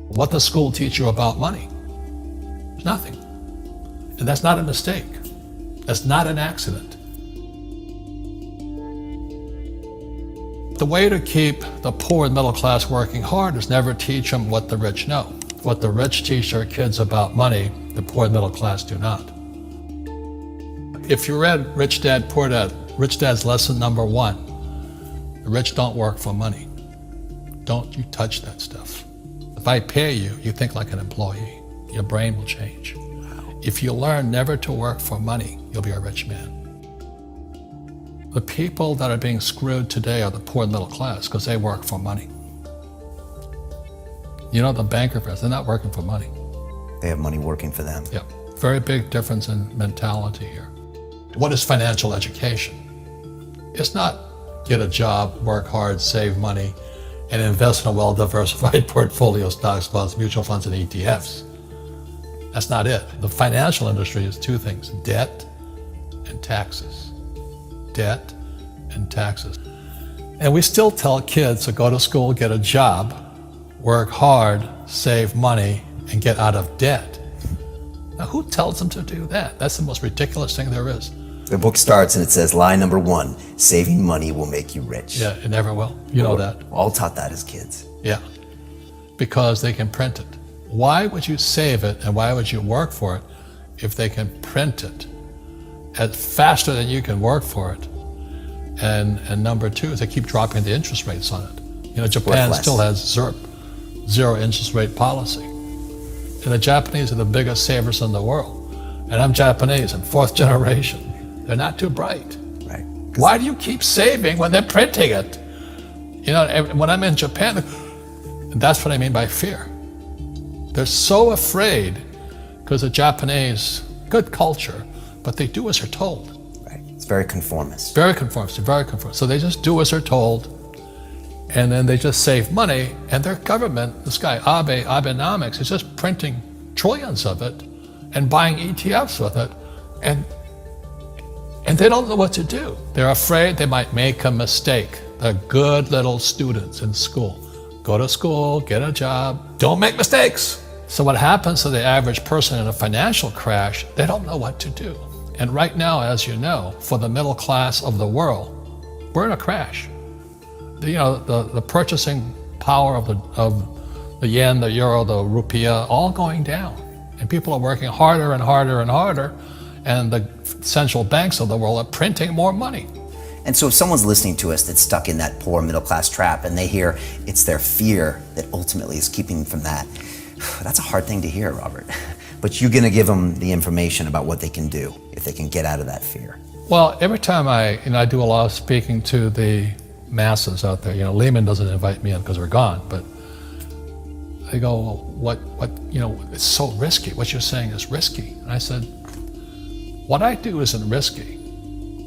What does school teach you about money? Nothing. And that's not a mistake. That's not an accident. The way to keep the poor and middle class working hard is never teach them what the rich know. What the rich teach their kids about money, the poor and middle class do not. If you read Rich Dad, Poor Dad, Rich Dad's lesson number 1, the rich don't work for money. Don't you touch that stuff. If I pay you, you think like an employee. Your brain will change. If you learn never to work for money, you'll be a rich man. The people that are being screwed today are the poor and middle class because they work for money. You know, the banker friends, they're not working for money. They have money working for them. Yeah, very big difference in mentality here. What is financial education? It's not get a job, work hard, save money, and invest in a well-diversified portfolio of stocks, bonds, mutual funds, and ETFs. That's not it. The financial industry is 2 things, debt and taxes. Debt and taxes. And we still tell kids to go to school, get a job, work hard, save money, and get out of debt. Now, who tells them to do that? That's the most ridiculous thing there is. The book starts and it says, lie number 1, saving money will make you rich. Yeah, it never will. You know that. We're all taught that as kids. Yeah, because they can print it. Why would you save it and why would you work for it if they can print it faster than you can work for it? And number 2 is they keep dropping the interest rates on it. You know, Japan still has zero interest rate policy. And the Japanese are the biggest savers in the world. And I'm Japanese, I'm 4th generation. They're not too bright. Right. Why do you keep saving when they're printing it? You know, when I'm in Japan, that's what I mean by fear. They're so afraid because the Japanese, good culture, but they do as they're told. Right. It's very conformist. Very conformist, very conformist. So they just do as they're told, and then they just save money, and their government, this guy Abenomics, is just printing trillions of it and buying ETFs with it, and they don't know what to do. They're afraid they might make a mistake. They're good little students in school. Go to school, get a job, don't make mistakes. So what happens to the average person in a financial crash, they don't know what to do. And right now, as you know, for the middle class of the world, we're in a crash. The purchasing power of the yen, the euro, the rupiah, all going down. And people are working harder and harder and harder, and the central banks of the world are printing more money. And so if someone's listening to us that's stuck in that poor middle class trap and they hear it's their fear that ultimately is keeping them from that, that's a hard thing to hear, Robert. But you're gonna give them the information about what they can do if they can get out of that fear. Well, every time I do a lot of speaking to the masses out there, Lehman doesn't invite me in because we're gone, but they go, well, it's so risky. What you're saying is risky. And I said, what I do isn't risky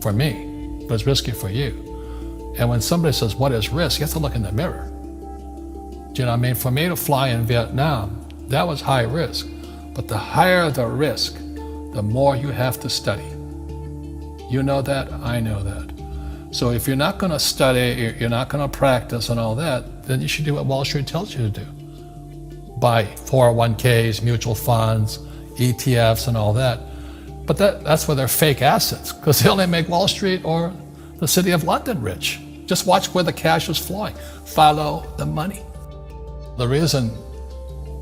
for me, but it's risky for you. And when somebody says, what is risk? You have to look in the mirror. Do you know what I mean? For me to fly in Vietnam, that was high risk. But the higher the risk, the more you have to study. You know that, I know that. So if you're not gonna study, you're not gonna practice and all that, then you should do what Wall Street tells you to do. Buy 401ks, mutual funds, ETFs and all that. But that's where they're fake assets, because they only make Wall Street or the City of London rich. Just watch where the cash is flowing. Follow the money. The reason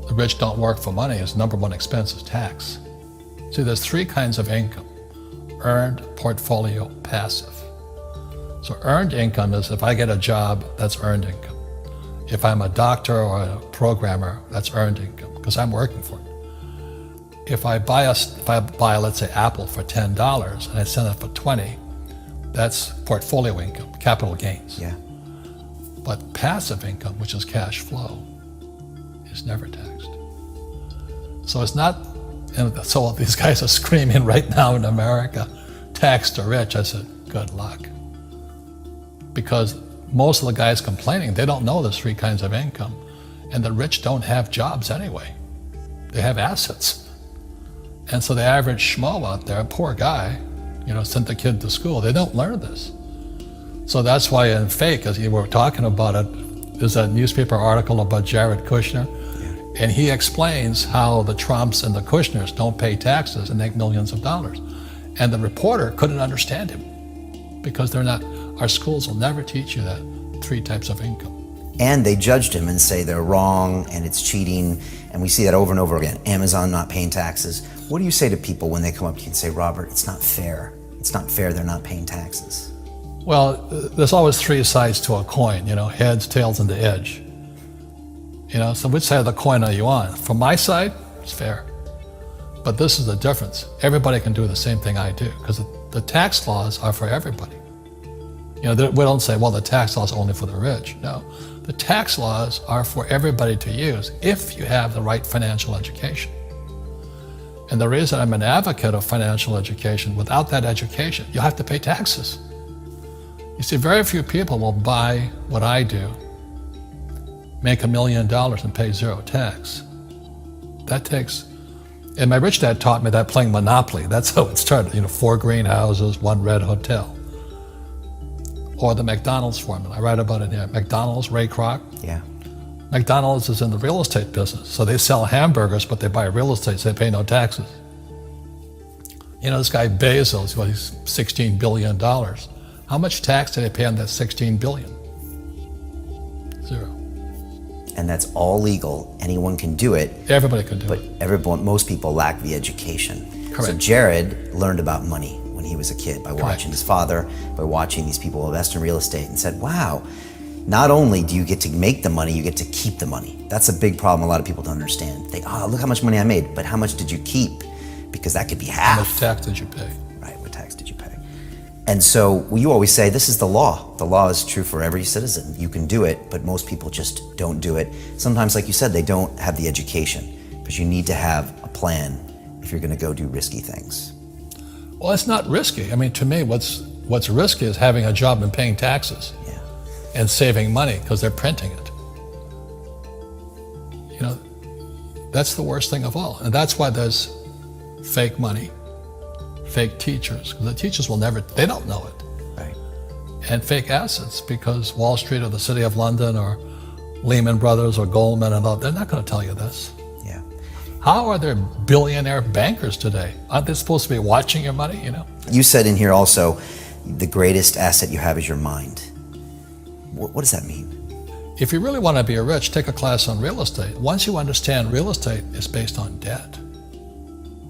the rich don't work for money is number 1 expense is tax. See, there's 3 kinds of income: earned, portfolio, passive. So earned income is if I get a job, that's earned income. If I'm a doctor or a programmer, that's earned income because I'm working for it. If I buy, let's say, Apple for $10 and I sell it for $20, that's portfolio income, capital gains. Yeah. But passive income, which is cash flow, is never taxed. So it's not, and so these guys are screaming right now in America, tax the rich. I said, good luck. Because most of the guys complaining, they don't know there's 3 kinds of income. And the rich don't have jobs anyway. They have assets. And so the average schmo out there, poor guy, sent the kid to school, they don't learn this. So that's why in fake, as you were talking about it, there's a newspaper article about Jared Kushner. And he explains how the Trumps and the Kushners don't pay taxes and make millions of dollars. And the reporter couldn't understand him because they're not, our schools will never teach you that 3 types of income. And they judged him and say they're wrong and it's cheating. And we see that over and over again. Amazon not paying taxes. What do you say to people when they come up to you and say, Robert, it's not fair. It's not fair they're not paying taxes. Well, there's always 3 sides to a coin, heads, tails, and the edge. So which side of the coin are you on? From my side, it's fair. But this is the difference. Everybody can do the same thing I do because the tax laws are for everybody. We don't say, well, the tax laws are only for the rich. No, the tax laws are for everybody to use if you have the right financial education. And the reason I'm an advocate of financial education, without that education, you'll have to pay taxes. You see, very few people will buy what I do, make $1 million and pay 0 tax. That takes, and my rich dad taught me that playing Monopoly. That's how it started, 4 greenhouses, 1 red hotel. Or the McDonald's formula, I write about it here. McDonald's, Ray Kroc. Yeah. McDonald's is in the real estate business. So they sell hamburgers, but they buy real estate, so they pay no taxes. This guy Bezos, he's $16 billion. How much tax did they pay on that $16 billion? 0. And that's all legal. Anyone can do it. Everybody can do it. But most people lack the education. Correct. So Jared learned about money when he was a kid by watching his father, by watching these people invest in real estate, and said, wow, not only do you get to make the money, you get to keep the money. That's a big problem a lot of people don't understand. Look how much money I made, but how much did you keep? Because that could be half. How much tax did you pay? Right, what tax did you pay? And so you always say, this is the law. The law is true for every citizen. You can do it, but most people just don't do it. Sometimes, like you said, they don't have the education, because you need to have a plan if you're gonna go do risky things. Well, it's not risky. To me, what's risky is having a job and paying taxes. Yeah. And saving money because they're printing it. That's the worst thing of all. And that's why there's fake money, fake teachers, because the teachers they don't know it. Right. And fake assets, because Wall Street or the City of London or Lehman Brothers or Goldman and all, they're not going to tell you this. Yeah. How are there billionaire bankers today? Aren't they supposed to be watching your money, You said in here also, the greatest asset you have is your mind. What does that mean? If you really want to be rich, take a class on real estate. Once you understand real estate is based on debt,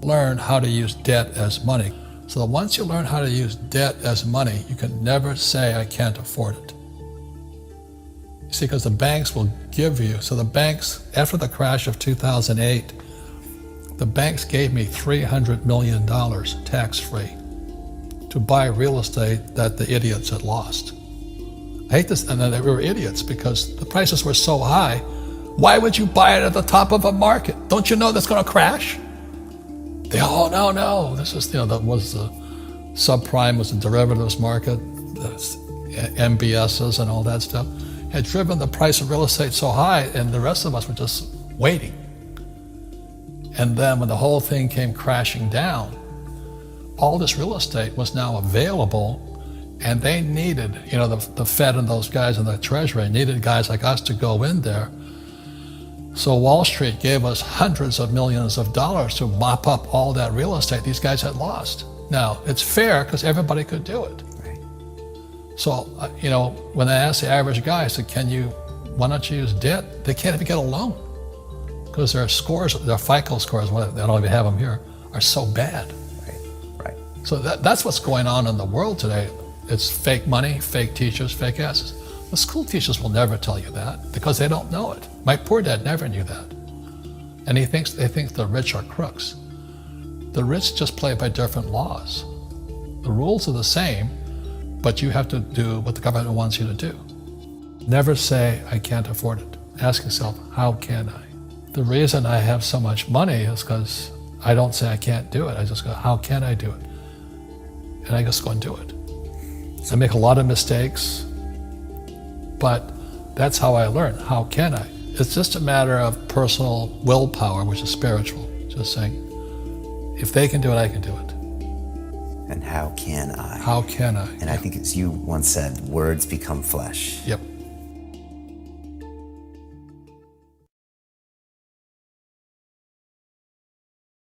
learn how to use debt as money. So that once you learn how to use debt as money, you can never say, I can't afford it. You see, because the banks will give you, so the banks, after the crash of 2008, the banks gave me $300 million tax-free to buy real estate that the idiots had lost. I hate this, and they were idiots because the prices were so high. Why would you buy it at the top of a market? Don't you know that's going to crash? No. This is, that was the subprime, was the derivatives market, the MBSs and all that stuff, had driven the price of real estate so high, and the rest of us were just waiting. And then when the whole thing came crashing down, all this real estate was now available. And they needed, the Fed and those guys in the Treasury needed guys like us to go in there. So Wall Street gave us hundreds of millions of dollars to mop up all that real estate these guys had lost. Now, it's fair because everybody could do it. Right. So, when I asked the average guy, I said, why don't you use debt? They can't even get a loan because their scores, their FICO scores, I don't even have them here, are so bad. Right. So that's what's going on in the world today. It's fake money, fake teachers, fake assets. The school teachers will never tell you that because they don't know it. My poor dad never knew that. And they think the rich are crooks. The rich just play by different laws. The rules are the same, but you have to do what the government wants you to do. Never say, I can't afford it. Ask yourself, how can I? The reason I have so much money is because I don't say I can't do it. I just go, how can I do it? And I just go and do it. I make a lot of mistakes, but that's how I learn. How can I? It's just a matter of personal willpower, which is spiritual. Just saying, if they can do it, I can do it. And how can I? How can I? And I think, as you once said, words become flesh. Yep.